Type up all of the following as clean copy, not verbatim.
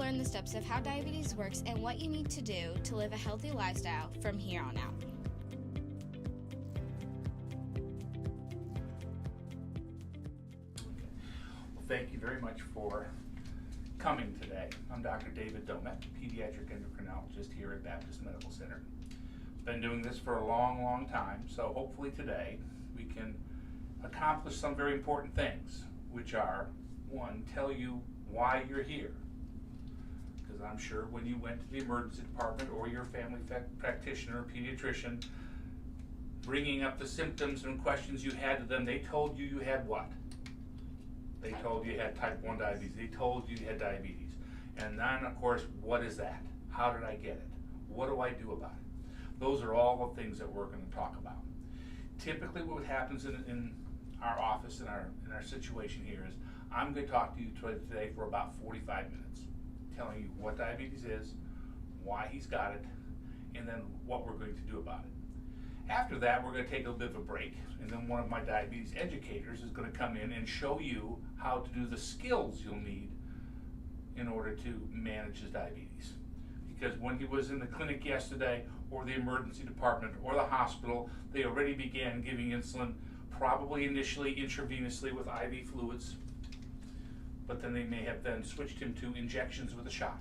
learn the steps of how diabetes works and what you need to do to live a healthy lifestyle from here on out. Well, thank you very much for coming today. I'm Dr. David Domeck, pediatric endocrinologist here at Baptist Medical Center. Been doing this for a long time, so hopefully today we can accomplish some very important things, which are, one, tell you why you're here. Because I'm sure when you went to the emergency department or your family practitioner or pediatrician, bringing up the symptoms and questions you had to them, they told you had what? They told you had type 1 diabetes. They told you had diabetes. And then, of course, what is that? How did I get it? What do I do about it? Those are all the things that we're going to talk about. Typically what happens in our office, in our situation here is, I'm going to talk to you today for about 45 minutes, telling you what diabetes is, why he's got it, and then what we're going to do about it. After that, we're going to take a bit of a break, and then one of my diabetes educators is going to come in and show you how to do the skills you'll need in order to manage his diabetes. Because when he was in the clinic yesterday, or the emergency department, or the hospital, they already began giving insulin, probably initially intravenously with IV fluids, but then they may have then switched him to injections with a shot.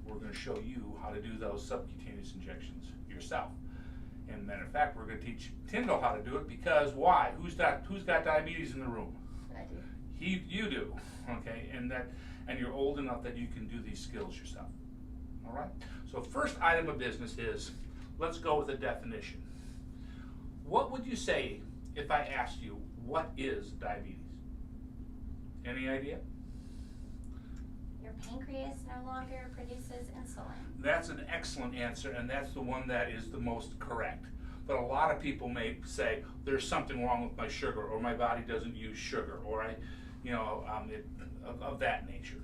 We're going to show you how to do those subcutaneous injections yourself. And matter of fact, we're going to teach Tyndall how to do it, because why? Who's got diabetes in the room? I do. You do, okay? And you're old enough that you can do these skills yourself. All right? So first item of business is, let's go with a definition. What would you say if I asked you, what is diabetes? Any idea? Your pancreas no longer produces insulin. That's an excellent answer, and that's the one that is the most correct. But a lot of people may say, there's something wrong with my sugar, or my body doesn't use sugar, or of that nature.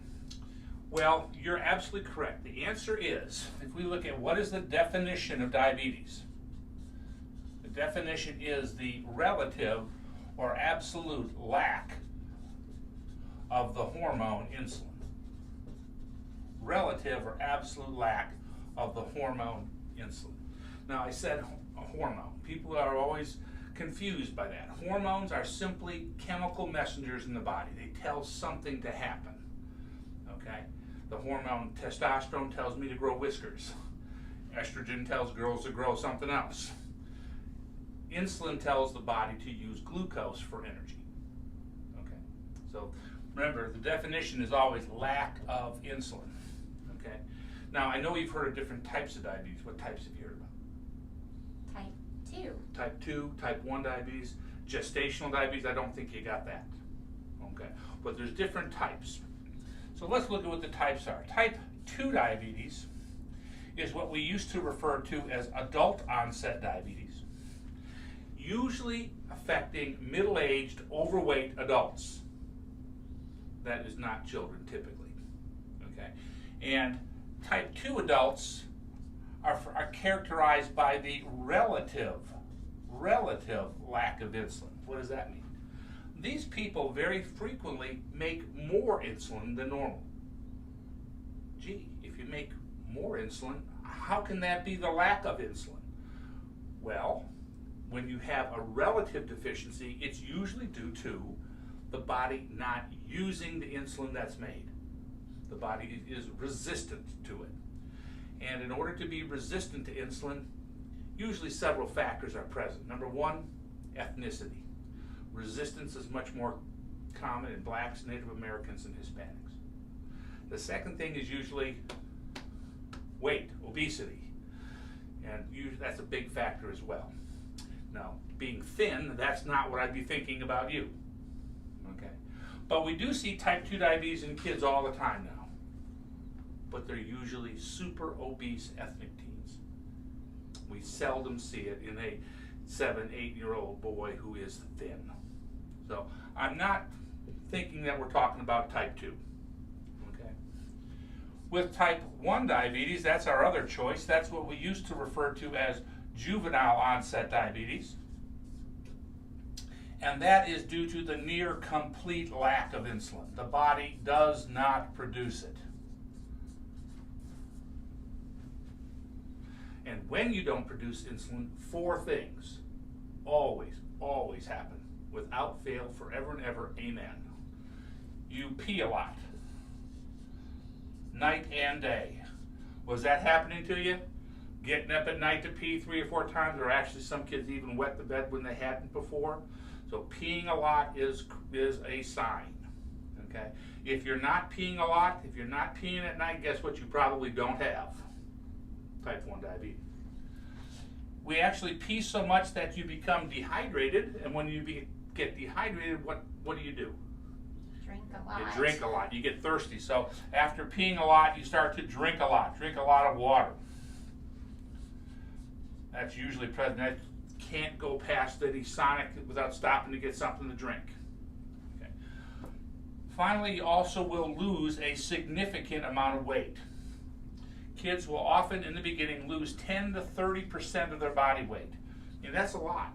Well, you're absolutely correct. The answer is, if we look at what is the definition of diabetes, the definition is the relative or absolute lack of the hormone insulin. Relative or absolute lack of the hormone insulin. Now, I said a hormone. People are always confused by that. Hormones are simply chemical messengers in the body. They tell something to happen. Okay? The hormone testosterone tells me to grow whiskers. Estrogen tells girls to grow something else. Insulin tells the body to use glucose for energy. Okay? So remember, the definition is always lack of insulin. Okay? Now, I know you've heard of different types of diabetes. What types have you heard about? Type 2. Type 2, type 1 diabetes, gestational diabetes, I don't think you got that. Okay? But there's different types. So let's look at what the types are. Type 2 diabetes is what we used to refer to as adult onset diabetes, usually affecting middle-aged, overweight adults. That is not children typically. Okay? And type 2 adults are characterized by the relative lack of insulin. What does that mean? These people very frequently make more insulin than normal. Gee, if you make more insulin, how can that be the lack of insulin? Well, when you have a relative deficiency, it's usually due to the body not using the insulin that's made. The body is resistant to it. And in order to be resistant to insulin, usually several factors are present. Number one, ethnicity. Resistance is much more common in blacks, Native Americans, and Hispanics. The second thing is usually weight, obesity. And that's a big factor as well. Now, being thin, that's not what I'd be thinking about you. Okay? But we do see type 2 diabetes in kids all the time now. But they're usually super obese ethnic teens. We seldom see it in a 7-8-year-old boy who is thin. So I'm not thinking that we're talking about type 2. Okay. With type 1 diabetes, that's our other choice. That's what we used to refer to as juvenile onset diabetes. And that is due to the near complete lack of insulin. The body does not produce it. And when you don't produce insulin, four things always happen without fail, forever and ever, amen. You pee a lot, night and day. Was that happening to you? Getting up at night to pee 3 or 4 times, or actually some kids even wet the bed when they hadn't before? So peeing a lot is a sign, okay? If you're not peeing a lot, if you're not peeing at night, guess what you probably don't have? Type 1 diabetes. We actually pee so much that you become dehydrated, and when you get dehydrated, what do you do? Drink a lot. You drink a lot. You get thirsty. So after peeing a lot, you start to drink a lot. Drink a lot of water. That's usually present. That can't go past any sonic without stopping to get something to drink. Okay. Finally, you also will lose a significant amount of weight. Kids will often, in the beginning, lose 10 to 30% of their body weight. And that's a lot.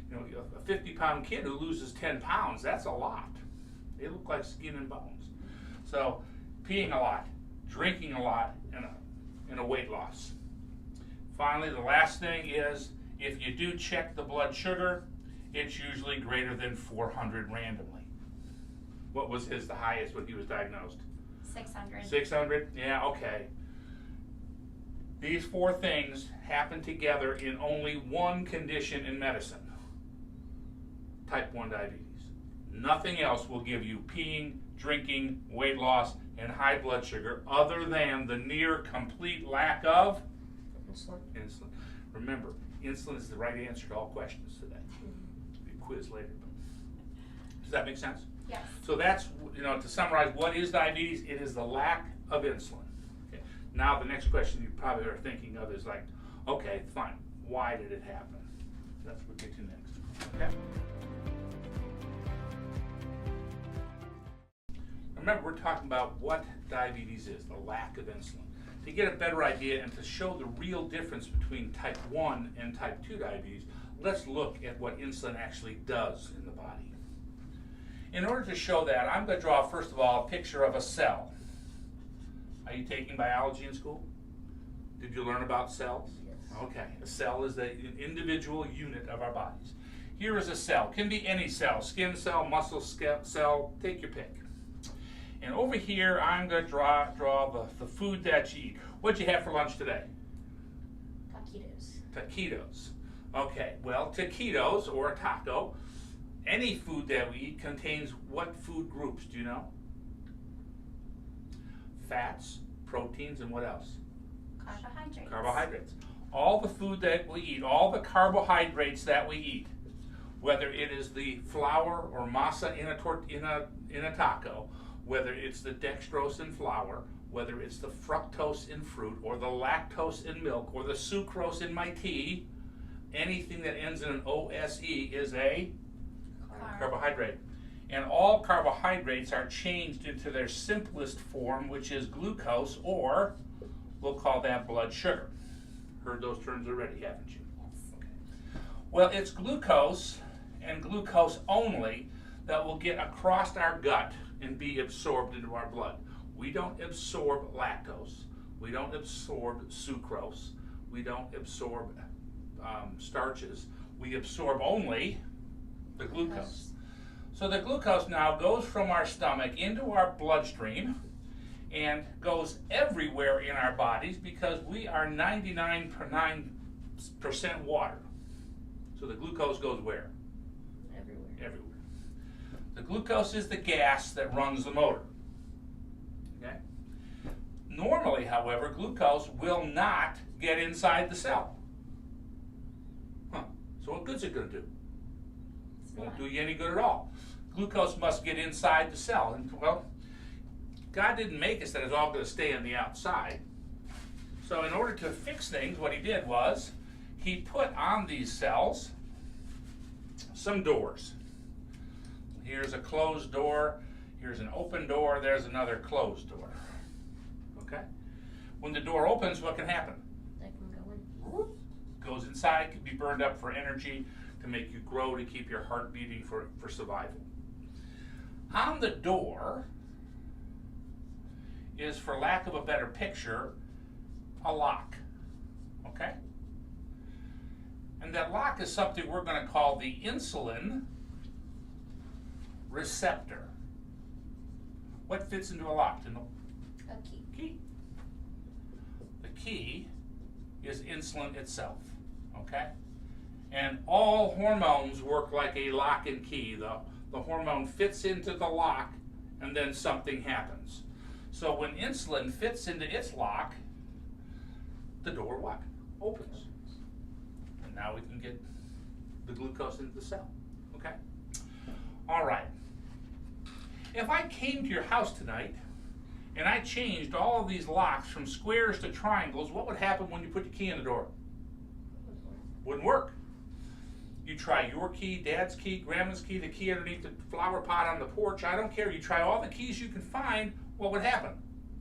You know, a 50-pound kid who loses 10 pounds, that's a lot. They look like skin and bones. So, peeing a lot, drinking a lot, and a weight loss. Finally, the last thing is, if you do check the blood sugar, it's usually greater than 400 randomly. What was the highest when he was diagnosed? 600. 600? Yeah, okay. These four things happen together in only one condition in medicine. Type 1 diabetes. Nothing else will give you peeing, drinking, weight loss, and high blood sugar other than the near complete lack of insulin. Remember, insulin is the right answer to all questions today. There'll be a quiz later. Does that make sense? Yes. So that's, to summarize, what is diabetes? It is the lack of insulin. Okay. Now the next question you probably are thinking of is like, okay, fine, why did it happen? That's what we'll get to next. Okay. Remember, we're talking about what diabetes is, the lack of insulin. To get a better idea and to show the real difference between type 1 and type 2 diabetes, let's look at what insulin actually does in the body. In order to show that, I'm going to draw, first of all, a picture of a cell. Are you taking biology in school? Did you learn about cells? Yes. Okay. A cell is the individual unit of our bodies. Here is a cell. Can be any cell. Skin cell, muscle cell, take your pick. And over here, I'm going to draw the food that you eat. What'd you have for lunch today? Taquitos. Taquitos. Okay, well, taquitos, or a taco, any food that we eat contains what food groups, do you know? Fats, proteins, and what else? Carbohydrates. Carbohydrates. All the food that we eat, all the carbohydrates that we eat, whether it is the flour or masa in a taco, whether it's the dextrose in flour, whether it's the fructose in fruit, or the lactose in milk, or the sucrose in my tea, anything that ends in an OSE is a carbohydrate. And all carbohydrates are changed into their simplest form, which is glucose, or we'll call that blood sugar. Heard those terms already, haven't you? Yes. Okay. Well, it's glucose and glucose only that will get across our gut and be absorbed into our blood. We don't absorb lactose. We don't absorb sucrose. We don't absorb starches. We absorb only the glucose. So the glucose now goes from our stomach into our bloodstream and goes everywhere in our bodies because we are 99.9% water. So the glucose goes where? Everywhere. Everywhere. The glucose is the gas that runs the motor. Okay? Normally, however, glucose will not get inside the cell. So what good's it going to do? Won't do you any good at all. Glucose must get inside the cell. And, well, God didn't make us that it's all going to stay on the outside. So in order to fix things, what he did was he put on these cells some doors. Here's a closed door, here's an open door, there's another closed door. Okay? When the door opens, what can happen? That can go in. Goes inside, can be burned up for energy, to make you grow, to keep your heart beating for survival. On the door is, for lack of a better picture, a lock. okay? And that lock is something we're going to call the insulin receptor. What fits into a lock? A key. Key. The key is insulin itself, okay? And all hormones work like a lock and key. The hormone fits into the lock and then something happens. So when insulin fits into its lock, the door what? Opens. And now we can get the glucose into the cell, okay? All right. If I came to your house tonight and I changed all of these locks from squares to triangles, what would happen when you put your key in the door? Wouldn't work. You try your key, Dad's key, Grandma's key, the key underneath the flower pot on the porch, I don't care. You try all the keys you can find, what would happen?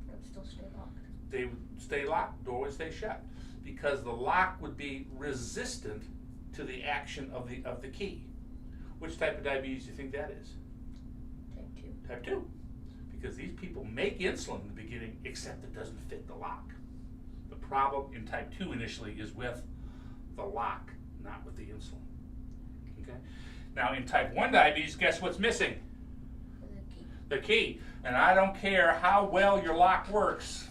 It would still stay locked. They would stay locked, door would stay shut. Because the lock would be resistant to the action of the key. Which type of diabetes do you think that is? Type 2. Type 2. Because these people make insulin in the beginning, except it doesn't fit the lock. The problem in type 2 initially is with the lock, not with the insulin. Okay? Now in type 1 diabetes, guess what's missing? The key. The key. And I don't care how well your lock works,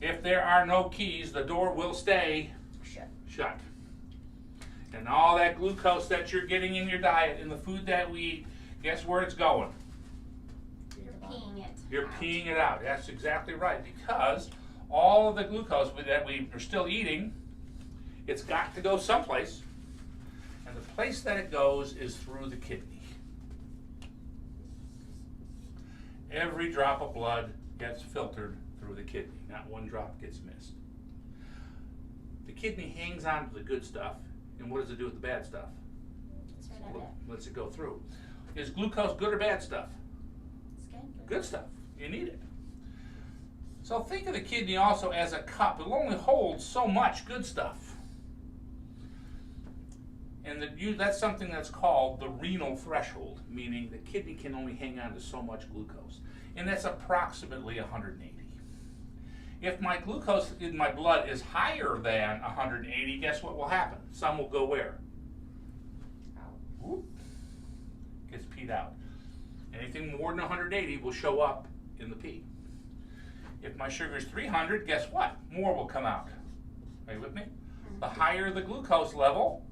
if there are no keys, the door will stay shut. And all that glucose that you're getting in your diet, in the food that we eat, guess where it's going? You're peeing it. You're out. peeing it out. That's exactly right. Because all of the glucose that we are still eating, it's got to go someplace. And the place that it goes is through the kidney. Every drop of blood gets filtered through the kidney. Not one drop gets missed. The kidney hangs on to the good stuff, and what does it do with the bad stuff? It's right at it. Lets it go through. Is glucose good or bad stuff? It's good. Good stuff. You need it. So think of the kidney also as a cup. It'll only hold so much good stuff. And that's something that's called the renal threshold, meaning the kidney can only hang on to so much glucose. And that's approximately 180. If my glucose in my blood is higher than 180, guess what will happen? Some will go where? Whoop. Gets peed out. Anything more than 180 will show up in the pee. If my sugar is 300, guess what? More will come out. Are you with me? The higher the glucose level,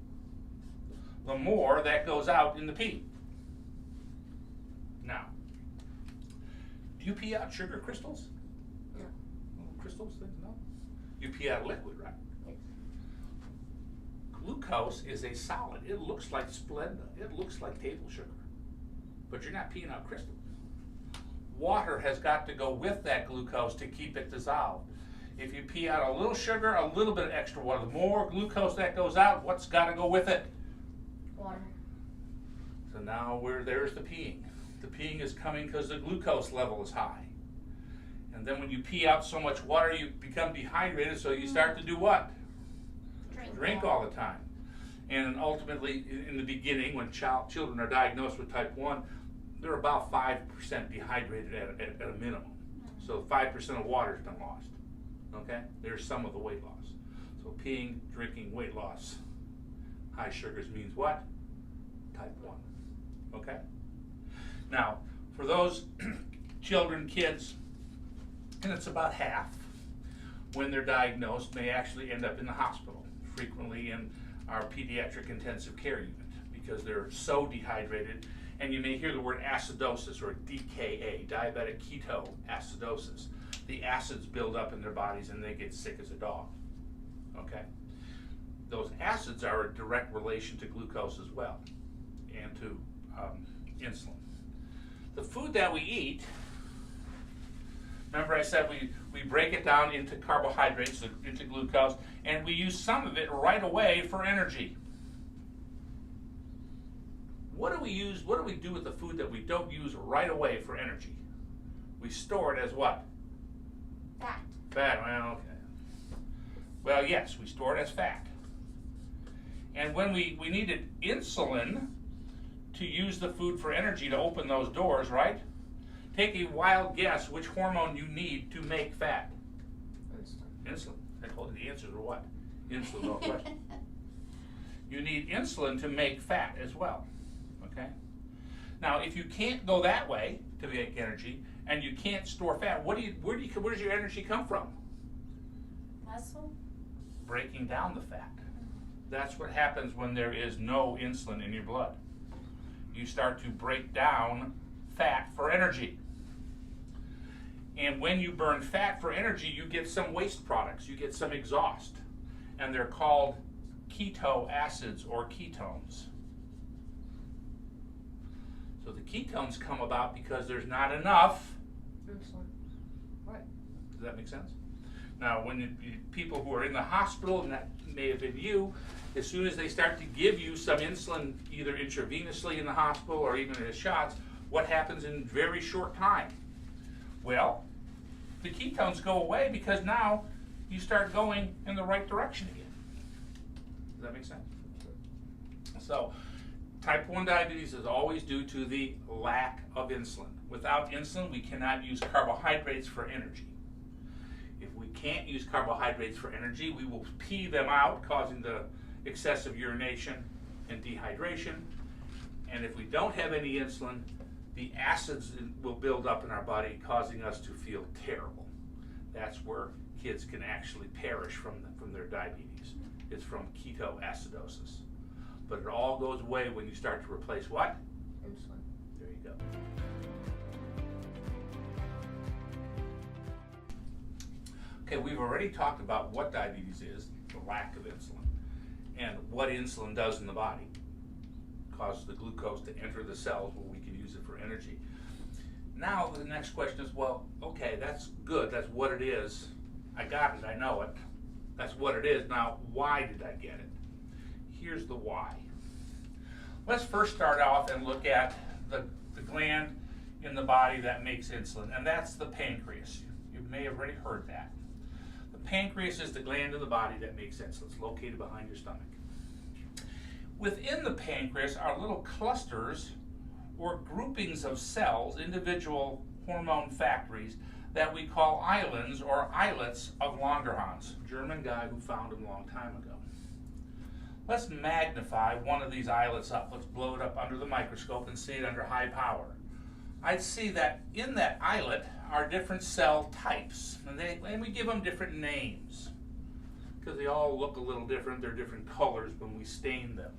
the more that goes out in the pee. Now, do you pee out sugar crystals? No. Little crystals, things? No? You pee out liquid, right? Yes. Glucose is a solid. It looks like Splenda. It looks like table sugar. But you're not peeing out crystals. Water has got to go with that glucose to keep it dissolved. If you pee out a little sugar, a little bit of extra water, the more glucose that goes out, what's got to go with it? Water. So now there's the peeing. The peeing is coming because the glucose level is high. And then when you pee out so much water, you become dehydrated, so you start to do what? Drink all the time. And ultimately, in the beginning, when children are diagnosed with type 1, they're about 5% dehydrated at a minimum. So 5% of water has been lost. Okay? There's some of the weight loss. So peeing, drinking, weight loss. High sugars means what? Type 1. Okay? Now, for those children, kids, and it's about half, when they're diagnosed, may actually end up in the hospital, frequently in our pediatric intensive care unit, because they're so dehydrated. And you may hear the word acidosis or DKA, diabetic ketoacidosis. The acids build up in their bodies and they get sick as a dog. Okay? Those acids are a direct relation to glucose as well, and to insulin. The food that we eat, remember I said we break it down into carbohydrates, into glucose, and we use some of it right away for energy. What do we use? What do we do with the food that we don't use right away for energy? We store it as what? Fat. Fat. Well, okay. Well, yes, we store it as fat. And when we needed insulin to use the food for energy to open those doors, right? Take a wild guess which hormone you need to make fat. Insulin. Insulin. I told you the answers were what? Insulin, no question. You need insulin to make fat as well, okay? Now, if you can't go that way to make energy, and you can't store fat, where does your energy come from? Muscle? Breaking down the fat. That's what happens when there is no insulin in your blood. You start to break down fat for energy. And when you burn fat for energy, you get some waste products, you get some exhaust, and they're called keto acids or ketones. So the ketones come about because there's not enough Insulin. Right. Does that make sense? Now, when people who are in the hospital, and that may have been you, as soon as they start to give you some insulin, either intravenously in the hospital or even in the shots, what happens in very short time? Well, the ketones go away because now you start going in the right direction again. Does that make sense? So, type 1 diabetes is always due to the lack of insulin. Without insulin, we cannot use carbohydrates for energy. If we can't use carbohydrates for energy, we will pee them out, causing the excessive urination and dehydration. And if we don't have any insulin, the acids will build up in our body, causing us to feel terrible. That's where kids can actually perish from their diabetes. It's from ketoacidosis. But it all goes away when you start to replace what? Insulin. There you go. Okay, we've already talked about what diabetes is, the lack of insulin, and what insulin does in the body. It causes the glucose to enter the cells where we can use it for energy. Now the next question is, well, okay, that's good, that's what it is. I got it, I know it. That's what it is. Now, why did I get it? Here's the why. Let's first start off and look at the gland in the body that makes insulin, and that's the pancreas. You may have already heard that. The pancreas is the gland in the body that makes insulin. It's located behind your stomach. Within the pancreas are little clusters or groupings of cells, individual hormone factories, that we call islands or islets of Langerhans, a German guy who found them a long time ago. Let's magnify one of these islets up. Let's blow it up under the microscope and see it under high power. I'd see that in that islet are different cell types, and we give them different names because they all look a little different. They're different colors when we stain them.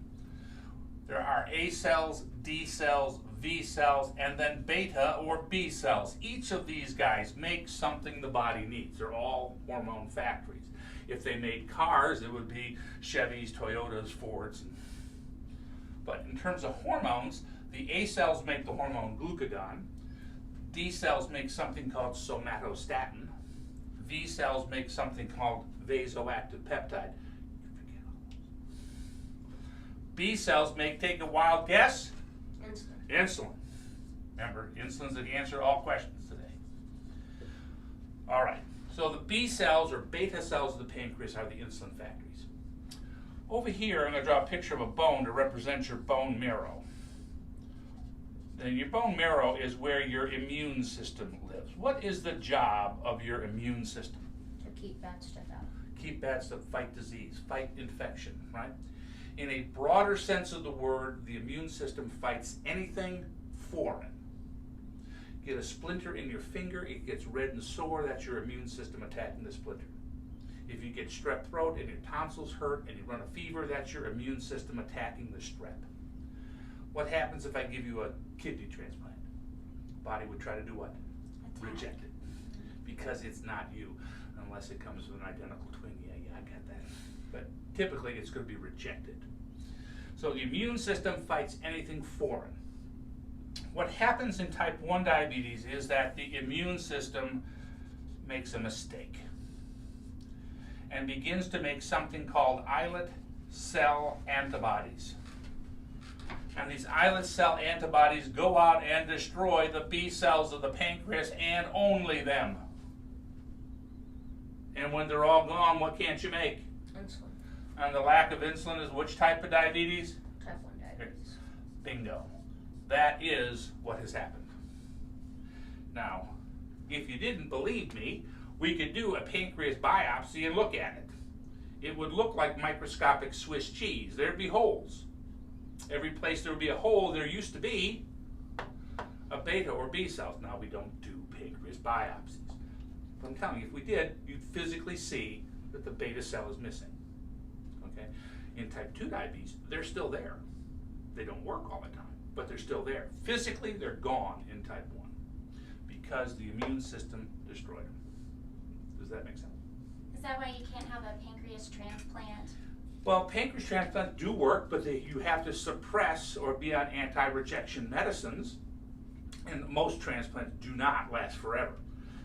There are A cells, D cells, V cells, and then beta or B cells. Each of these guys make something the body needs. They're all hormone factories. If they made cars, it would be Chevys, Toyotas, Fords. But in terms of hormones, the A cells make the hormone glucagon. D cells make something called somatostatin. V cells make something called vasoactive peptide. B cells make, take a wild guess? Insulin. Insulin. Remember, insulin's the answer to all questions today. All right, so the B cells or beta cells of the pancreas are the insulin factories. Over here, I'm going to draw a picture of a bone to represent your bone marrow. Then your bone marrow is where your immune system lives. What is the job of your immune system? To keep bad stuff out. Keep bad stuff, fight disease, fight infection, right? In a broader sense of the word, the immune system fights anything foreign. Get a splinter in your finger, it gets red and sore, that's your immune system attacking the splinter. If you get strep throat and your tonsils hurt and you run a fever, that's your immune system attacking the strep. What happens if I give you a kidney transplant? Body would try to do what? Reject it. Because it's not you, unless it comes with an identical twin. Yeah, I got that. But typically it's going to be rejected. So the immune system fights anything foreign. What happens in type 1 diabetes is that the immune system makes a mistake and begins to make something called islet cell antibodies. And these islet cell antibodies go out and destroy the B cells of the pancreas and only them. And when they're all gone, what can't you make? Insulin. And the lack of insulin is which type of diabetes? Type 1 diabetes. Bingo. That is what has happened. Now, if you didn't believe me, we could do a pancreas biopsy and look at it. it would look like microscopic Swiss cheese. There'd be holes. Every place there would be a hole, there used to be a beta or B cell. Now, we don't do pancreas biopsies. But I'm telling you, if we did, you'd physically see that the beta cell is missing. Okay? In type 2 diabetes, they're still there. They don't work all the time, but they're still there. Physically, they're gone in type 1 because the immune system destroyed them. Does that make sense? Is that why you can't have a pancreas transplant? Well, pancreas transplants do work, but you have to suppress or be on anti-rejection medicines, and most transplants do not last forever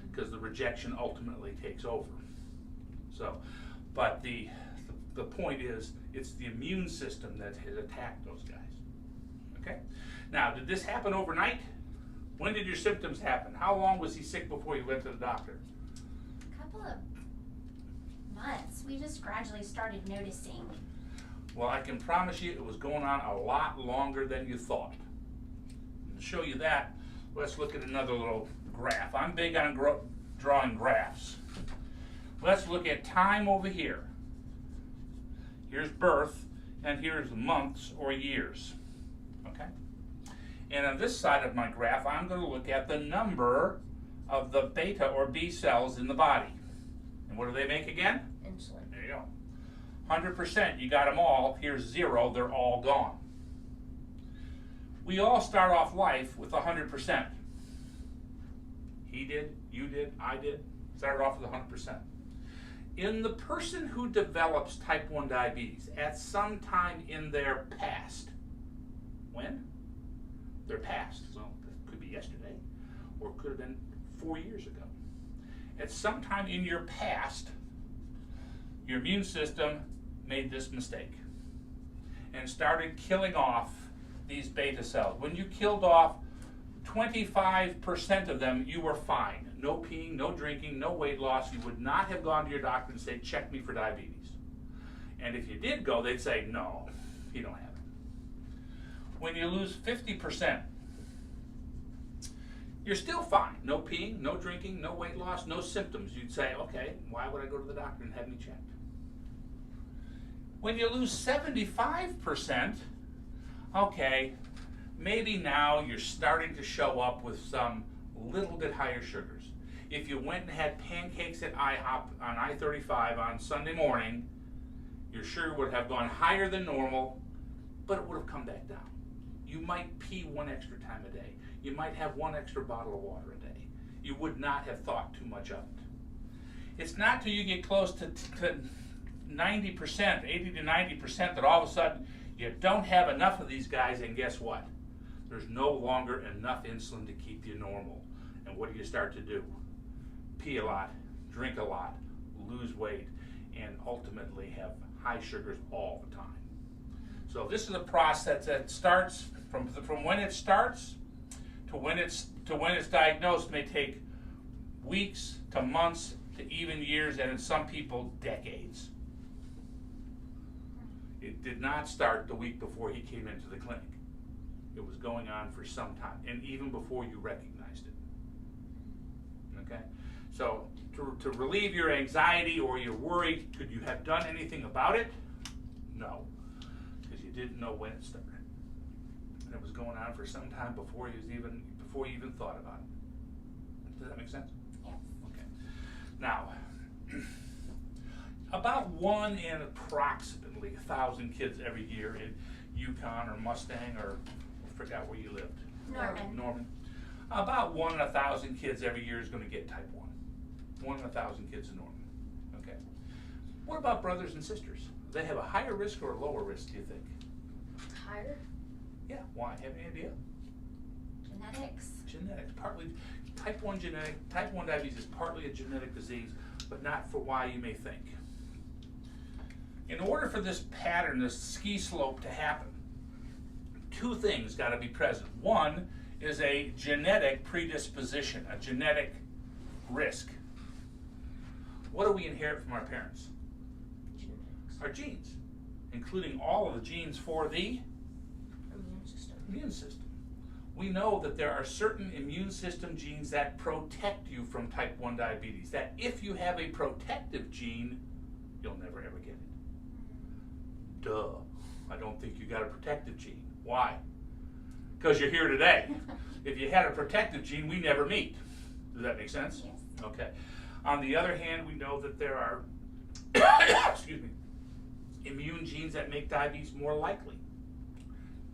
because the rejection ultimately takes over. So, but the point is, it's the immune system that has attacked those guys. Okay? Now, did this happen overnight? When did your symptoms happen? How long was he sick before you went to the doctor? A couple of months. We just gradually started noticing. Well, I can promise you it was going on a lot longer than you thought. And to show you that, let's look at another little graph. I'm big on drawing graphs. Let's look at time over here. Here's birth, and here's months or years. Okay? And on this side of my graph, I'm going to look at the number of the beta or B cells in the body. And what do they make again? Insulin. There you go. 100%, you got them all. Here's 0, they're all gone. We all start off life with 100%. He did, you did, I did. Started off with 100%. In the person who develops type 1 diabetes at some time in their past, when? Their past, so it could be yesterday, or it could have been 4 years ago. At some time in your past, your immune system made this mistake and started killing off these beta cells. When you killed off 25% of them, you were fine. No peeing, no drinking, no weight loss. You would not have gone to your doctor and say, check me for diabetes. And if you did go, they'd say, no, you don't have it. When you lose 50%, you're still fine. No peeing, no drinking, no weight loss, no symptoms. You'd say, okay, why would I go to the doctor and have me checked? When you lose 75%, okay, maybe now you're starting to show up with some little bit higher sugars. If you went and had pancakes at IHOP on I-35 on Sunday morning, your sugar would have gone higher than normal, but it would have come back down. You might pee 1 extra time a day. You might have 1 extra bottle of water a day. You would not have thought too much of it. It's not till you get close to 90%, 80 to 90%, that all of a sudden you don't have enough of these guys, and guess what? There's no longer enough insulin to keep you normal. And what do you start to do? Pee a lot, drink a lot, lose weight, and ultimately have high sugars all the time. So this is a process that starts from when it starts to when it's diagnosed may take weeks to months to even years, and in some people, decades. It did not start the week before he came into the clinic. It was going on for some time, and even before you recognized it. Okay? So, to relieve your anxiety or your worry, could you have done anything about it? No, because you didn't know when it started. And it was going on for some time before you even thought about it. Does that make sense? Yes. Okay. Now, about 1 in approximately 1,000 kids every year in Yukon or Mustang, or I forgot where you lived. Norman. About 1 in 1,000 kids every year is going to get type 1. 1 in 1,000 kids in Norman. Okay. What about brothers and sisters? Do they have a higher risk or a lower risk, do you think? Higher? Yeah. Why? Have any idea? Genetics. Genetics. Partly type 1 diabetes is partly a genetic disease, but not for why you may think. In order for this pattern, this ski slope to happen, 2 things got to be present. One is a genetic predisposition, a genetic risk. What do we inherit from our parents? Genetics. Our genes, including all of the genes for the immune system. We know that there are certain immune system genes that protect you from type 1 diabetes, that if you have a protective gene, you'll never ever get it. Duh. I don't think you got a protective gene. Why? Because you're here today. If you had a protective gene, we never meet. Does that make sense? Yes. Okay. On the other hand, we know that there are excuse me, immune genes that make diabetes more likely.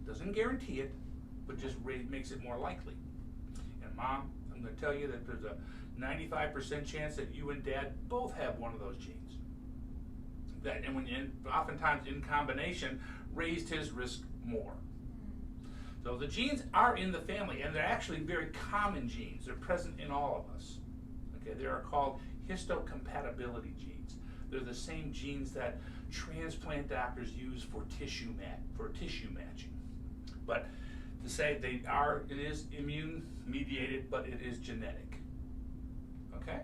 Doesn't guarantee it, but just makes it more likely. And Mom, I'm going to tell you that there's a 95% chance that you and Dad both have one of those genes. That, and oftentimes in combination, raised his risk more. So the genes are in the family, and they're actually very common genes. They're present in all of us. Okay, they are called histocompatibility genes. They're the same genes that transplant doctors use for tissue matching. But to say it is immune mediated, but it is genetic. Okay?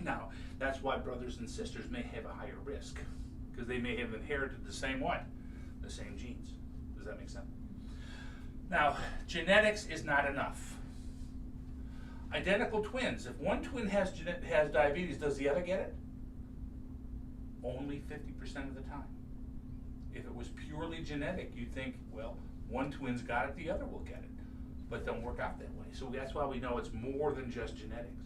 Now, that's why brothers and sisters may have a higher risk, because they may have inherited the same what? The same genes. Does that make sense? Now, genetics is not enough. Identical twins, if one twin has diabetes, does the other get it? Only 50% of the time. If it was purely genetic, you'd think, well, one twin's got it, the other will get it. But it don't work out that way. So that's why we know it's more than just genetics.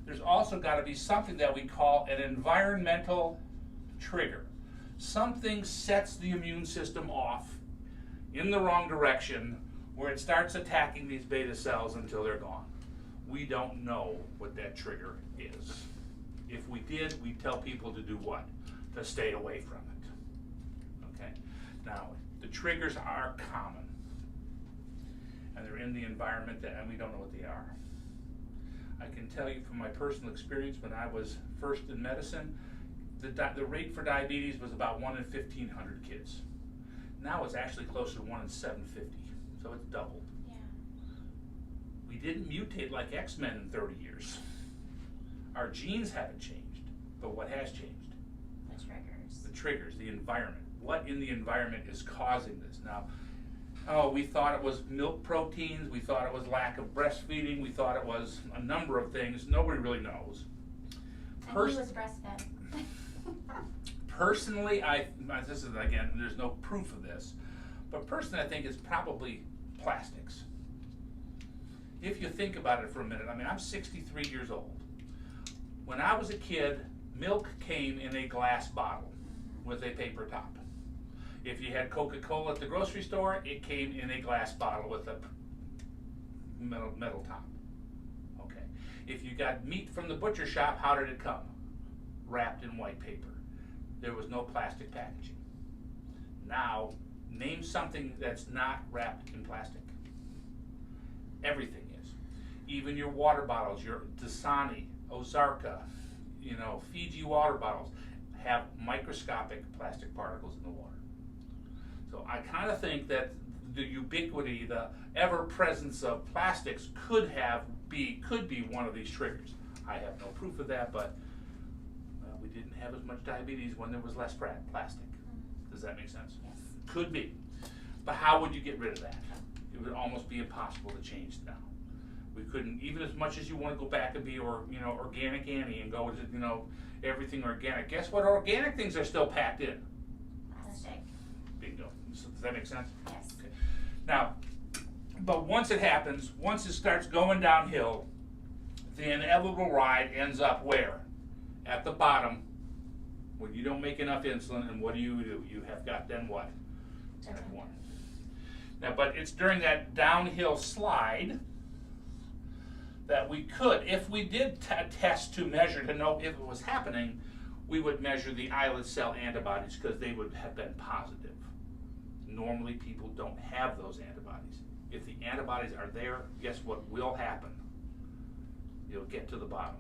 There's also got to be something that we call an environmental trigger. Something sets the immune system off in the wrong direction where it starts attacking these beta cells until they're gone. We don't know what that trigger is. If we did, we'd tell people to do what? To stay away from it. Okay? Now, the triggers are common, and they're in the environment, and we don't know what they are. I can tell you from my personal experience, when I was first in medicine, the rate for diabetes was about 1 in 1,500 kids. Now it's actually closer to 1 in 750, so it's doubled. Yeah. We didn't mutate like X-Men in 30 years. Our genes haven't changed, but what has changed? The triggers. The triggers, the environment. What in the environment is causing this? Now, we thought it was milk proteins, we thought it was lack of breastfeeding, we thought it was a number of things. Nobody really knows. And he was breastfed. Personally, this is, again, there's no proof of this, but personally I think it's probably plastics. If you think about it for a minute, I mean, I'm 63 years old. When I was a kid, milk came in a glass bottle with a paper top. If you had Coca-Cola at the grocery store, it came in a glass bottle with a metal top. Okay. If you got meat from the butcher shop, how did it come? Wrapped in white paper. There was no plastic packaging. Now, name something that's not wrapped in plastic. Everything is. Even your water bottles, your Dasani, Ozarka, Fiji water bottles have microscopic plastic particles in the water. So I kind of think that the ubiquity, the ever-presence of plastics could be one of these triggers. I have no proof of that, but we didn't have as much diabetes when there was less plastic. Does that make sense? Yes. Could be. But how would you get rid of that? It would almost be impossible to change now. We couldn't, even as much as you want to go back and be, Organic Annie and go to, everything organic. Guess what organic things are still packed in? Plastic. Bingo. So does that make sense? Yes. Okay. Now, but once it happens, once it starts going downhill, the inevitable ride ends up where? At the bottom, when you don't make enough insulin, and what do? You have got then what? Type 1. Now, but it's during that downhill slide that we could, if we did test to measure to know if it was happening, we would measure the islet cell antibodies because they would have been positive. Normally people don't have those antibodies. If the antibodies are there, guess what will happen? You'll get to the bottom.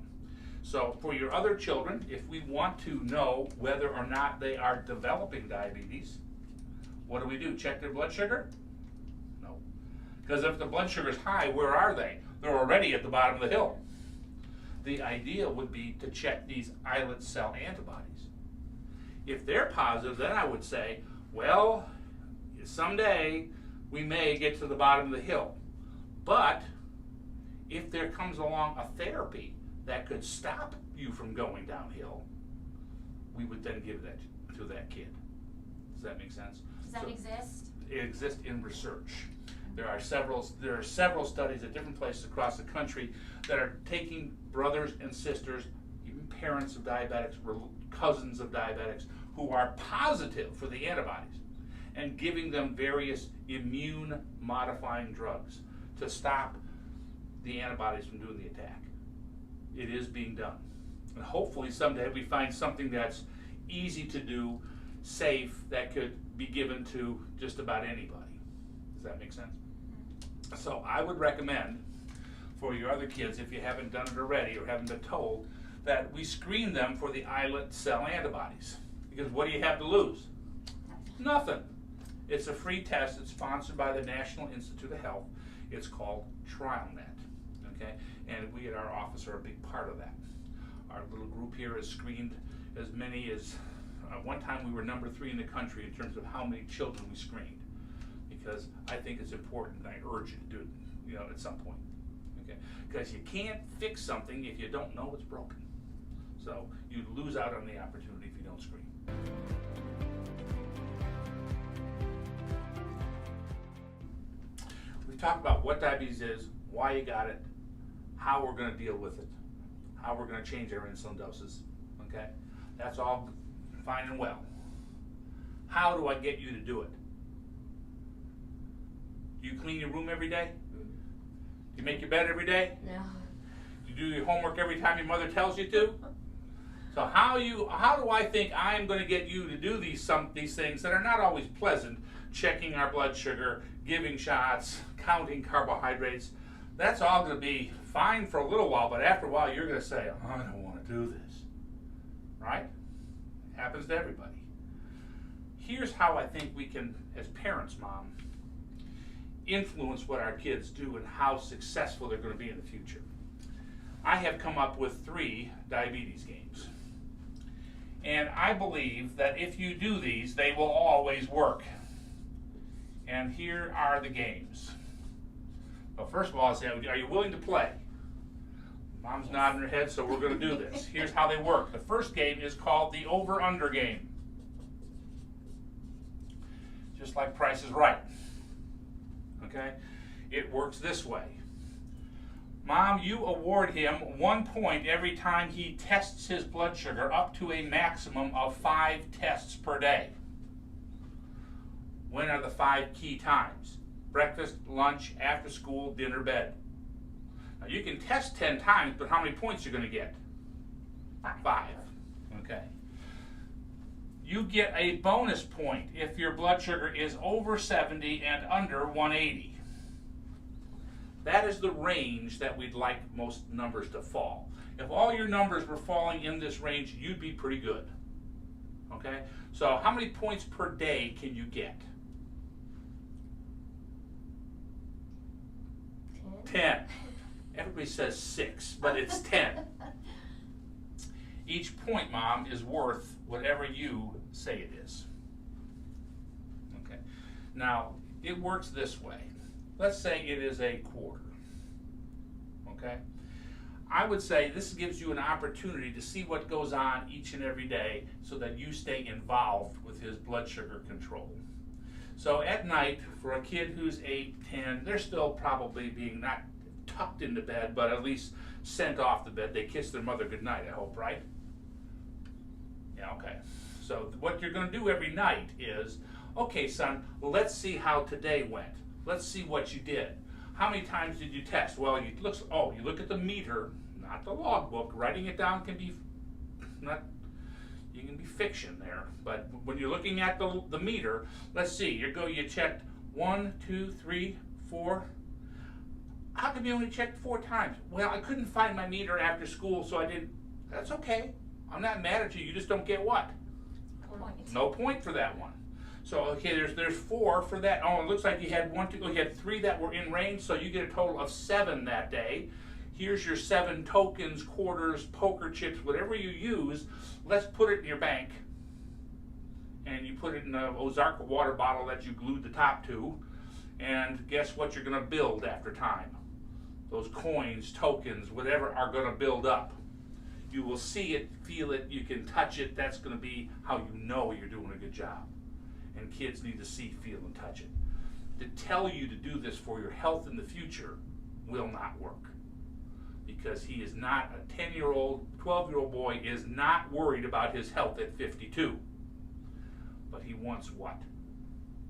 So for your other children, if we want to know whether or not they are developing diabetes, what do? Check their blood sugar? No. Because if the blood sugar is high, where are they? They're already at the bottom of the hill. The idea would be to check these islet cell antibodies. If they're positive, then I would say, well, someday we may get to the bottom of the hill. But if there comes along a therapy that could stop you from going downhill, we would then give that to that kid. Does that make sense? Does that exist? It exists in research. There are several studies at different places across the country that are taking brothers and sisters, even parents of diabetics, cousins of diabetics, who are positive for the antibodies, and giving them various immune modifying drugs to stop the antibodies from doing the attack. It is being done. And hopefully someday we find something that's easy to do, safe, that could be given to just about anybody. Does that make sense? So I would recommend for your other kids, if you haven't done it already or haven't been told, that we screen them for the islet cell antibodies. Because what do you have to lose? Nothing. It's a free test. It's sponsored by the National Institute of Health. It's called TrialNet. Okay? And we at our office are a big part of that. Our little group here has screened as many as, one time we were number 3 in the country in terms of how many children we screened. Because I think it's important, and I urge you to do it, at some point. Okay? Because you can't fix something if you don't know it's broken. So you lose out on the opportunity if you don't screen. We've talked about what diabetes is, why you got it, how we're going to deal with it, how we're going to change our insulin doses. Okay? That's all fine and well. How do I get you to do it? Do you clean your room every day? You make your bed every day? No. You do your homework every time your mother tells you to? So how do I think I'm going to get you to do these things that are not always pleasant? Checking our blood sugar, giving shots, counting carbohydrates. That's all going to be fine for a little while, but after a while you're going to say, oh, I don't want to do this. Right? It happens to everybody. Here's how I think we can, as parents, Mom, influence what our kids do and how successful they're going to be in the future. I have come up with 3 diabetes games. And I believe that if you do these, they will always work. And here are the games. Well, first of all, I say, are you willing to play? Mom's nodding her head, so we're going to do this. Here's how they work. The first game is called the over-under game. Just like Price is Right. Okay? It works this way. Mom, you award him 1 point every time he tests his blood sugar up to a maximum of 5 tests per day. When are the 5 key times? Breakfast, lunch, after school, dinner, bed. Now you can test 10 times, but how many points are you going to get? 5. Okay. You get a bonus point if your blood sugar is over 70 and under 180. That is the range that we'd like most numbers to fall. If all your numbers were falling in this range, you'd be pretty good. Okay? So how many points per day can you get? 10. Everybody says 6, but it's 10. Each point, Mom, is worth whatever you say it is. Okay. Now, it works this way. Let's say it is a quarter. Okay? I would say this gives you an opportunity to see what goes on each and every day so that you stay involved with his blood sugar control. So at night, for a kid who's 8, 10, they're still probably being not tucked into bed, but at least sent off the bed. They kiss their mother goodnight, I hope, right? Yeah, okay. So what you're going to do every night is, okay, son, let's see how today went. Let's see what you did. How many times did you test? Well, you look at the meter, not the logbook. Writing it down can be you can be fiction there. But when you're looking at the meter, let's see. You checked 1, 2, 3, 4. How come you only checked 4 times? Well, I couldn't find my meter after school, so I didn't. That's okay. I'm not mad at you. You just don't get what? No point for that one. So, okay, there's 4 for that. Oh, it looks like you had 1, 2, you had 3 that were in range, so you get a total of 7 that day. Here's your 7 tokens, quarters, poker chips, whatever you use. Let's put it in your bank. And you put it in an Ozarka water bottle that you glued the top to. And guess what you're going to build after time? Those coins, tokens, whatever are going to build up. You will see it, feel it, you can touch it. That's going to be how you know you're doing a good job. And kids need to see, feel, and touch it. To tell you to do this for your health in the future will not work. Because he is not a 10-year-old, 12-year-old boy is not worried about his health at 52. But he wants what?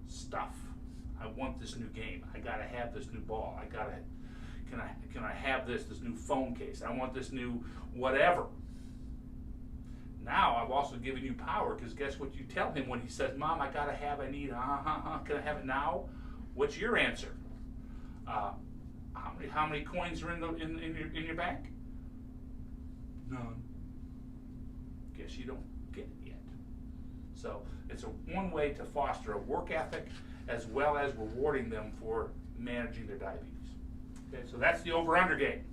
Stuff. I want this new game. I gotta have this new ball. Can I have this new phone case? I want this new whatever. Now I've also given you power, because guess what you tell him when he says, Mom, I gotta have, I need, can I have it now? What's your answer? How many coins are in your bank? None. Guess you don't get it yet. So it's one way to foster a work ethic as well as rewarding them for managing their diabetes. Okay, so that's the over-under game.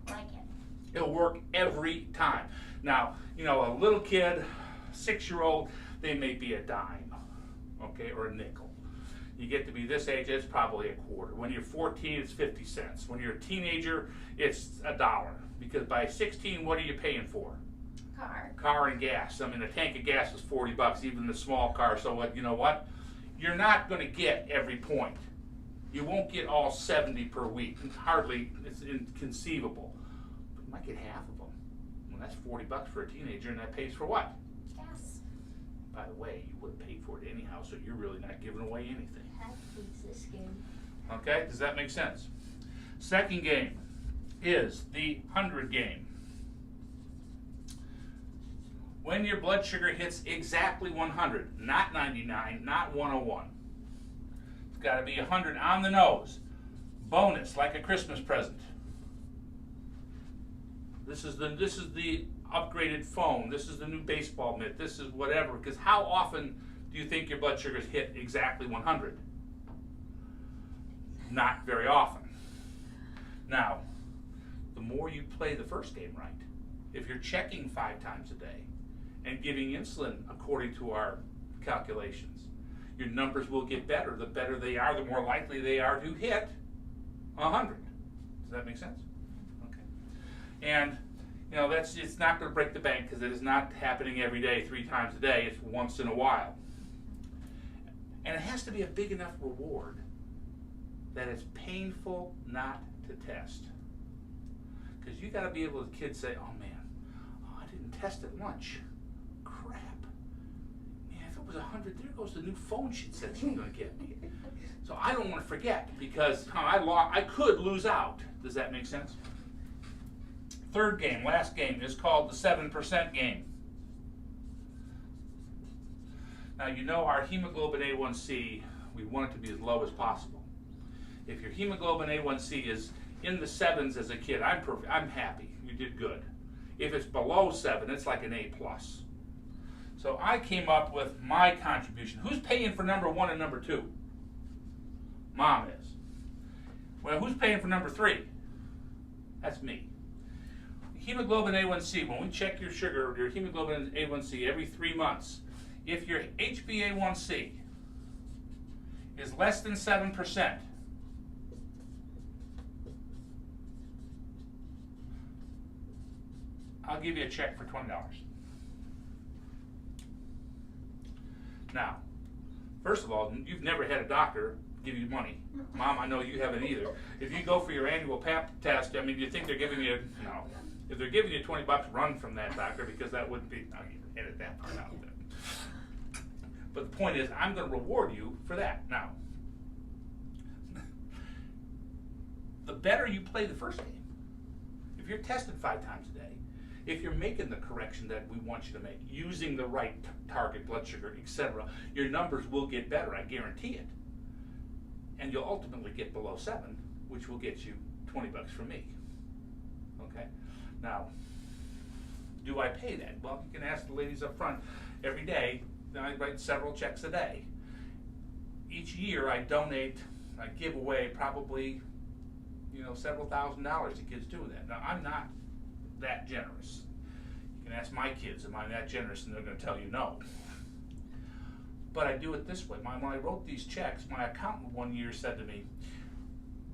Like it. It'll work every time. Now, you know, a little kid, 6-year-old, they may be a dime, okay, or a nickel. You get to be this age, it's probably a quarter. When you're 14, it's 50 cents. When you're a teenager, it's $1. Because by 16, what are you paying for? Car and gas. I mean, a tank of gas is 40 bucks, even the small car. So what? You know what? You're not going to get every point. You won't get all 70 per week. Hardly. It's inconceivable. But you might get half of them. Well, that's 40 bucks for a teenager, and that pays for what? Gas. By the way, you would have paid for it anyhow, so you're really not giving away anything. That keeps this game. Okay, does that make sense? Second game is the 100 game. When your blood sugar hits exactly 100, not 99, not 101. It's got to be 100 on the nose. Bonus, like a Christmas present. This is the upgraded phone. This is the new baseball mitt. This is whatever. Because how often do you think your blood sugars hit exactly 100? Not very often. Now, the more you play the first game right, if you're checking 5 times a day and giving insulin according to our calculations, your numbers will get better. The better they are, the more likely they are to hit 100. Does that make sense? Okay. And you know, it's not going to break the bank, because it is not happening every day, 3 times a day. It's once in a while. And it has to be a big enough reward that it's painful not to test. Because you got to be able to, kids say, oh man, I didn't test at lunch. Crap. Man, if it was 100, there goes the new phone she said she was going to get me. So I don't want to forget, because I could lose out. Does that make sense? Third game, last game, is called the 7% game. Now, you know our hemoglobin A1C, we want it to be as low as possible. If your hemoglobin A1C is in the 7s as a kid, I'm happy. You did good. If it's below 7, it's like an A+. So I came up with my contribution. Who's paying for number 1 and number 2? Mom is. Well, who's paying for number 3? That's me. Hemoglobin A1C, when we check your sugar, your hemoglobin A1C every 3 months, if your HbA1c is less than 7%, I'll give you a check for $20. Now, first of all, you've never had a doctor give you money. Mom, I know you haven't either. If you go for your annual pap test, I mean, do you think they're giving you, no. If they're giving you $20, run from that doctor, because that wouldn't be, no, you edit that part out. But the point is, I'm going to reward you for that. Now, the better you play the first game, if you're tested 5 times a day, if you're making the correction that we want you to make, using the right target blood sugar, etc., your numbers will get better, I guarantee it. And you'll ultimately get below 7, which will get you $20 from me. Okay? Now, do I pay that? Well, you can ask the ladies up front. Every day, I write several checks a day. Each year, I give away probably, several $1,000s to kids doing that. Now, I'm not that generous. You can ask my kids, am I that generous? And they're going to tell you no. But I do it this way. When I wrote these checks, my accountant one year said to me,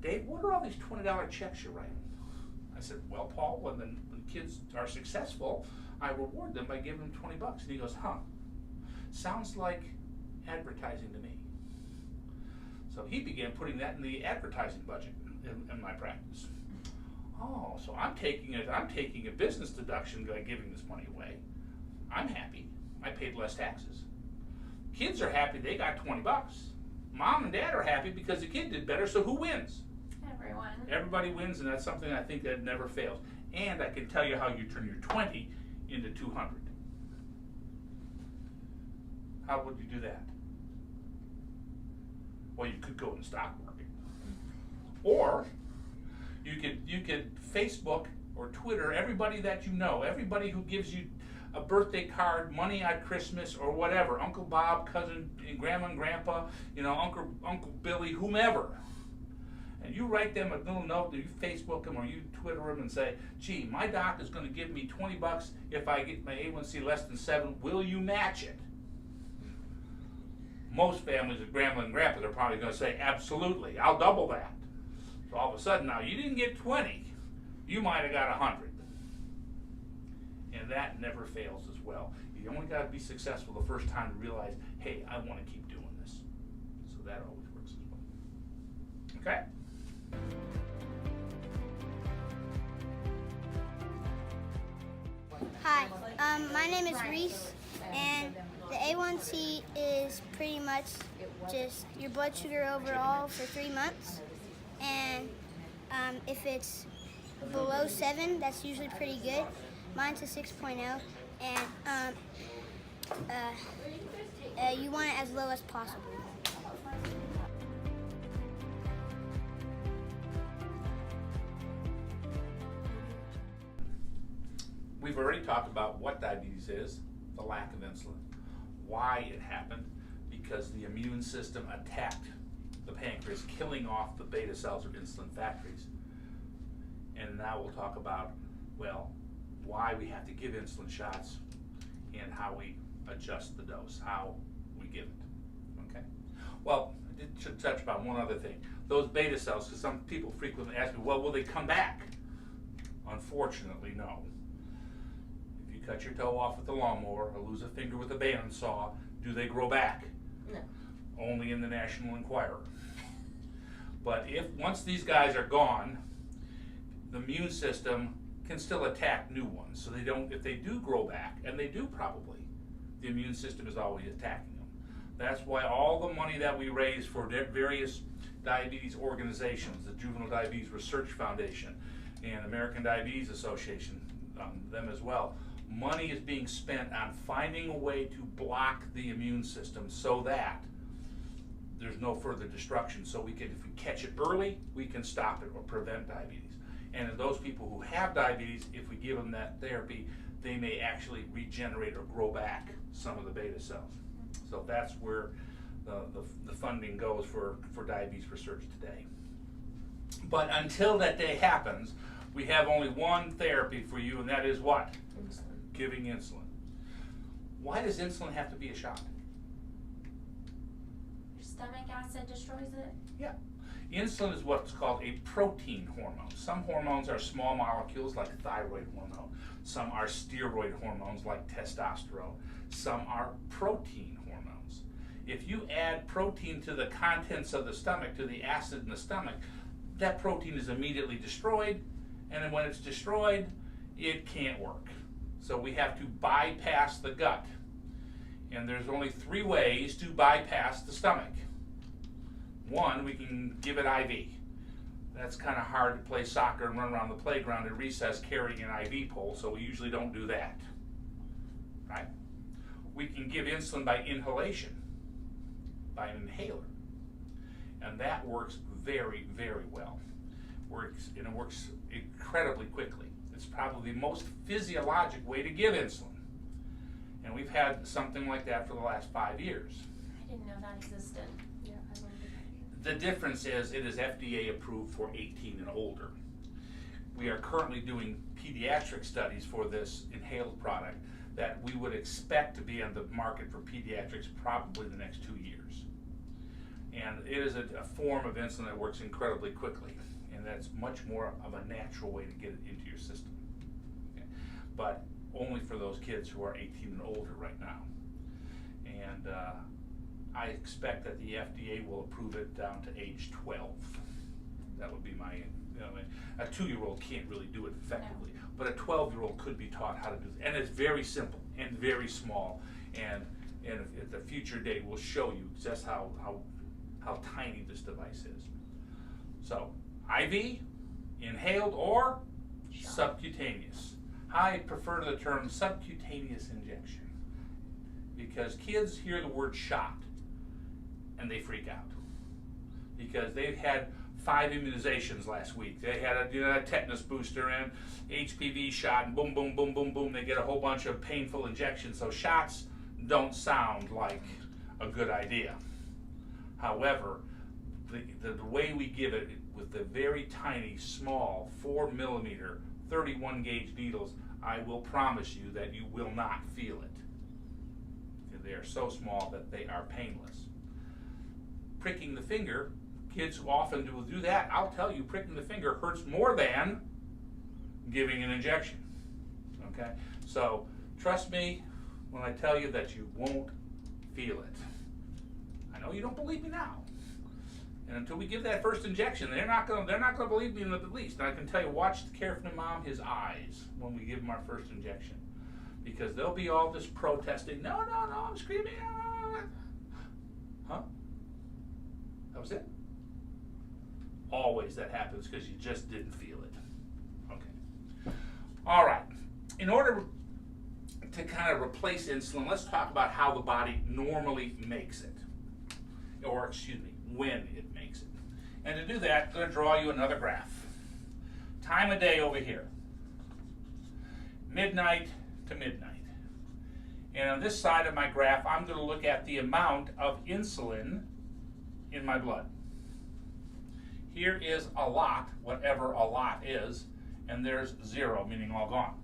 Dave, what are all these $20 checks you're writing? I said, well, Paul, when kids are successful, I reward them by giving them 20 bucks. And he goes, huh, sounds like advertising to me. So he began putting that in the advertising budget in my practice. Oh, so I'm taking a business deduction by giving this money away. I'm happy. I paid less taxes. Kids are happy they got 20 bucks. Mom and dad are happy because the kid did better, so who wins? Everyone. Everybody wins, and that's something I think that never fails. And I can tell you how you turn your 20 into 200. How would you do that? Well, you could go in the stock market. Or you could Facebook or Twitter everybody that you know, everybody who gives you a birthday card, money at Christmas, or whatever, Uncle Bob, cousin, grandma and grandpa, Uncle Billy, whomever. And you write them a little note, you Facebook them or you Twitter them and say, gee, my doc is going to give me 20 bucks if I get my A1C less than 7, will you match it? Most families with grandma and grandpa, they're probably going to say, absolutely, I'll double that. So all of a sudden now, you didn't get 20, you might have got 100. And that never fails as well. You only got to be successful the first time to realize, hey, I want to keep doing this. So that always works as well. Okay? Hi, my name is Reese, and the A1C is pretty much just your blood sugar overall for 3 months, and if it's below 7, that's usually pretty good. Mine's a 6.0, and you want it as low as possible. We've already talked about what diabetes is, the lack of insulin, why it happened, because the immune system attacked the pancreas, killing off the beta cells or insulin factories. And now we'll talk about, well, why we have to give insulin shots and how we adjust the dose, how we give it, okay? Well, I should touch upon one other thing. Those beta cells, because some people frequently ask me, well, will they come back? Unfortunately, no. If you cut your toe off with a lawnmower or lose a finger with a bandsaw, do they grow back? No. Only in the National Enquirer. But once these guys are gone, the immune system can still attack new ones. So if they do grow back, and they do probably, the immune system is always attacking them. That's why all the money that we raise for various diabetes organizations, the Juvenile Diabetes Research Foundation and American Diabetes Association, them as well, money is being spent on finding a way to block the immune system so that there's no further destruction. So if we catch it early, we can stop it or prevent diabetes. And in those people who have diabetes, if we give them that therapy, they may actually regenerate or grow back some of the beta cells. So that's where the funding goes for diabetes research today. But until that day happens, we have only one therapy for you, and that is what? Insulin. Giving insulin. Why does insulin have to be a shot? Your stomach acid destroys it. Yeah. Insulin is what's called a protein hormone. Some hormones are small molecules like thyroid hormone. Some are steroid hormones like testosterone. Some are protein hormones. If you add protein to the contents of the stomach, to the acid in the stomach, that protein is immediately destroyed, and then when it's destroyed, it can't work. So we have to bypass the gut. And there's only 3 ways to bypass the stomach. One, we can give it IV. That's kind of hard to play soccer and run around the playground at recess carrying an IV pole, so we usually don't do that, right? We can give insulin by inhalation, by an inhaler, and that works very, very well. And it works incredibly quickly. It's probably the most physiologic way to give insulin, and we've had something like that for the last 5 years. I didn't know that existed. Yeah, I learned about The difference is it is FDA approved for 18 and older. We are currently doing pediatric studies for this inhaled product that we would expect to be on the market for pediatrics probably the next 2 years. And it is a form of insulin that works incredibly quickly, and that's much more of a natural way to get it into your system. Okay. but only for those kids who are 18 and older right now. And I expect that the FDA will approve it down to age 12. That would be my, a 2-year-old can't really do it effectively, but a 12-year-old could be taught how to do it. And it's very simple and very small. And at the future day, we'll show you just how tiny this device is. So, IV, inhaled, or subcutaneous. I prefer the term subcutaneous injection because kids hear the word shot and they freak out because they've had 5 immunizations last week. They had a tetanus booster and HPV shot, and boom, boom, boom, boom, boom. They get a whole bunch of painful injections. So shots don't sound like a good idea. However, the way we give it with the very tiny, small, 4mm, 31 gauge needles, I will promise you that you will not feel it. They are so small that they are painless. Pricking the finger, kids who often will do that, I'll tell you, pricking the finger hurts more than giving an injection. Okay? So trust me when I tell you that you won't feel it. I know you don't believe me now. And until we give that first injection, they're not going to believe me in the least. And I can tell you, watch carefully, Mom, his eyes when we give him our first injection, because they'll be all just protesting. No, no, no, I'm screaming. Huh? That was it? Always that happens because you just didn't feel it. Okay. All right. In order to kind of replace insulin, let's talk about how the body normally makes it, or excuse me, when it makes it. And to do that, I'm going to draw you another graph. Time of day over here. Midnight to midnight. And on this side of my graph, I'm going to look at the amount of insulin in my blood. Here is a lot, whatever a lot is, and there's 0, meaning all gone.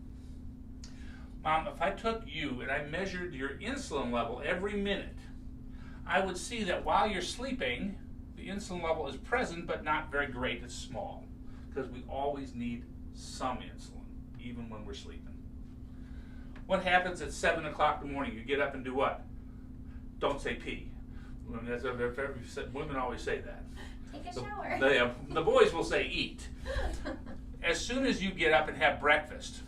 Mom, if I took you and I measured your insulin level every minute, I would see that while you're sleeping, the insulin level is present, but not very great. It's small, because we always need some insulin, even when we're sleeping. What happens at 7 o'clock in the morning? You get up and do what? Don't say pee. Women always say that. Take a shower. The boys will say eat. As soon as you get up and have breakfast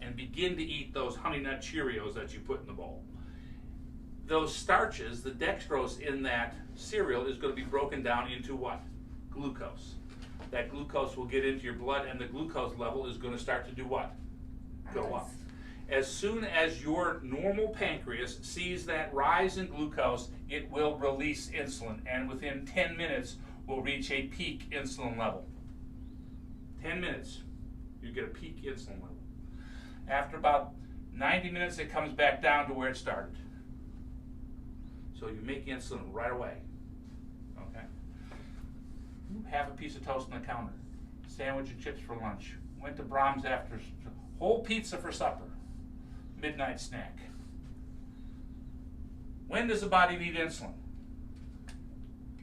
and begin to eat those Honey Nut Cheerios that you put in the bowl, those starches, the dextrose in that cereal is going to be broken down into what? Glucose. That glucose will get into your blood, and the glucose level is going to start to do what? Go up. As soon as your normal pancreas sees that rise in glucose, it will release insulin, and within 10 minutes will reach a peak insulin level. 10 minutes, you get a peak insulin level. After about 90 minutes, it comes back down to where it started. So you make insulin right away. Okay? Half a piece of toast on the counter, sandwich and chips for lunch, went to Brahms after, whole pizza for supper, midnight snack. When does the body need insulin?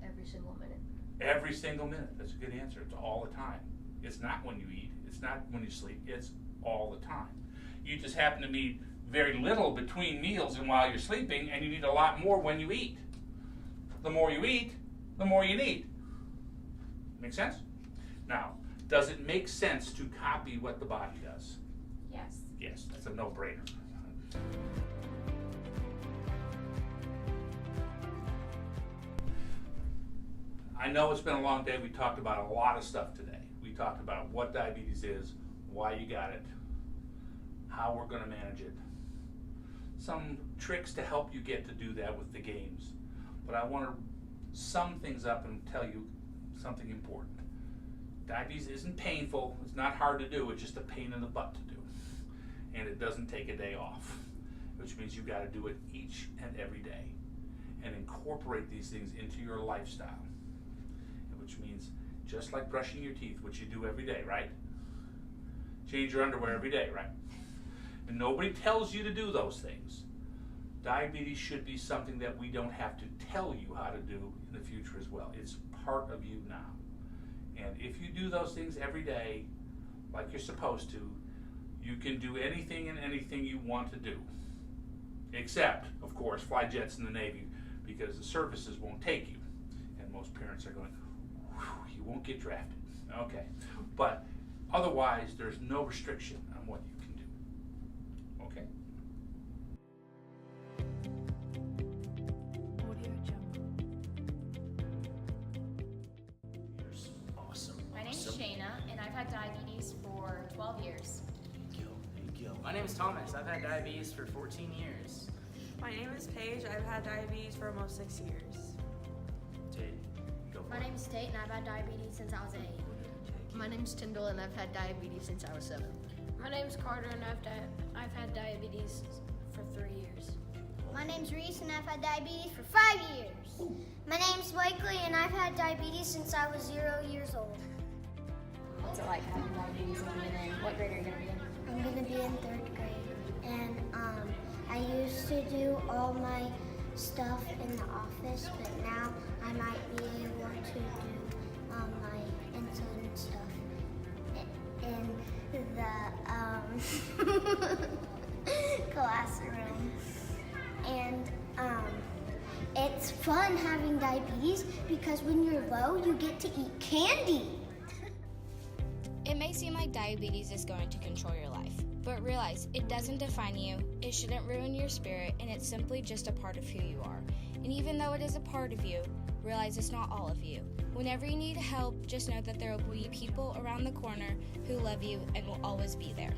Every single minute. Every single minute. That's a good answer. It's all the time. It's not when you eat. It's not when you sleep. It's all the time. You just happen to need very little between meals and while you're sleeping, and you need a lot more when you eat. The more you eat, the more you need. Make sense? Now, does it make sense to copy what the body does? Yes. Yes, that's a no-brainer. I know it's been a long day. We talked about a lot of stuff today. We talked about what diabetes is, why you got it, how we're going to manage it, some tricks to help you get to do that with the games. But I want to sum things up and tell you something important. Diabetes isn't painful. It's not hard to do. It's just a pain in the butt to do. And it doesn't take a day off, which means you've got to do it each and every day and incorporate these things into your lifestyle, which means just like brushing your teeth, which you do every day, right? Change your underwear every day, right? And nobody tells you to do those things. Diabetes should be something that we don't have to tell you how to do in the future as well. It's part of you now. And if you do those things every day, like you're supposed to, You can do anything and anything you want to do. Except, of course, fly jets in the Navy, because the services won't take you. And most parents are going, "Whew, you won't get drafted." Okay. But otherwise, there's no restriction on what you can do. Okay? Awesome. My name's Shayna, and I've had diabetes for 12 years. There you go. My name is Thomas. I've had diabetes for 14 years. My name is Paige. I've had diabetes for almost 6 years. Jade, go for My it. name is Tate, and I've had diabetes since I was 8. My name's Tyndall, and I've had diabetes since I was 7. My name's Carter, and I've had diabetes for 3 years. My name's Reese, and I've had diabetes for 5 years. My name's Blakely, and I've had diabetes since I was 0 years old. What's it like having diabetes and being in? What grade are you going to be in? I'm gonna be in 3rd grade, and I used to do all my stuff in the office, but now I might be able to do my insulin stuff in the classroom. And it's fun having diabetes because when you're low, you get to eat candy. It may seem like diabetes is going to control your life, but realize it doesn't define you, it shouldn't ruin your spirit, and it's simply just a part of who you are. And even though it is a part of you, realize it's not all of you. Whenever you need help, just know that there will be people around the corner who love you and will always be there.